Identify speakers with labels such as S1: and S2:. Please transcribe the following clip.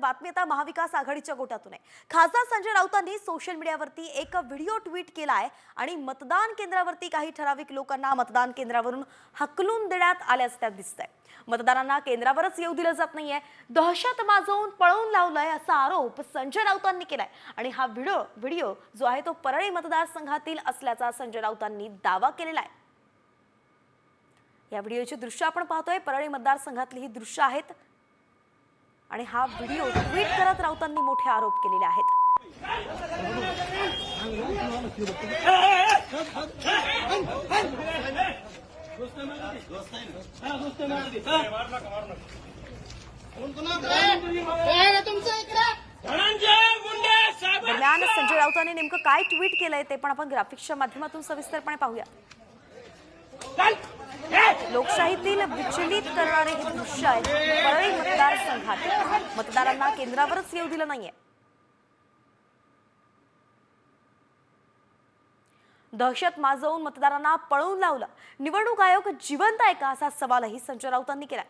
S1: बातमी आता महाविकास आघाडीच्या गोटातून आहे। खासदार संजय राऊतांनी सोशल मीडियावरती एक व्हिडिओ ट्विट केलाय आणि मतदान केंद्रावरती काही ठराविक लोकांना मतदान केंद्रावरून हकलून देण्यात आल्याचं त्यात दिसतंय। मतदारांना केंद्रावरच येऊ दिलं जात नाहीये, दहशत माजवून पळवून लावलंय असा आरोप संजय राऊतांनी केलाय आणि हा व्हिडिओ जो आहे तो परळी मतदारसंघातील असल्याचा संजय राऊतांनी दावा केलेला आहे। या व्हिडिओची दृश्य आपण पाहतोय, परळी मतदारसंघातली ही दृश्य आहेत आणि हा व्हिडिओ ट्विट करत राऊतांनी मोठे आरोप केलेले आहेत। दरम्यान संजय राऊतांनी नेमकं काय ट्विट केलंय ते पण आपण ग्राफिक्सच्या माध्यमातून सविस्तरपणे पाहूया। लोकशाहीतील विचलित करणारे हे दृश्य आहे। परळी मतदारसंघात मतदारांना केंद्रावरच येऊ दिलं नाहीये, दहशत माजवून मतदारांना पळवून लावलं। निवडणूक आयोग जिवंत आहे का असा सवालही संजय राऊतांनी केलाय।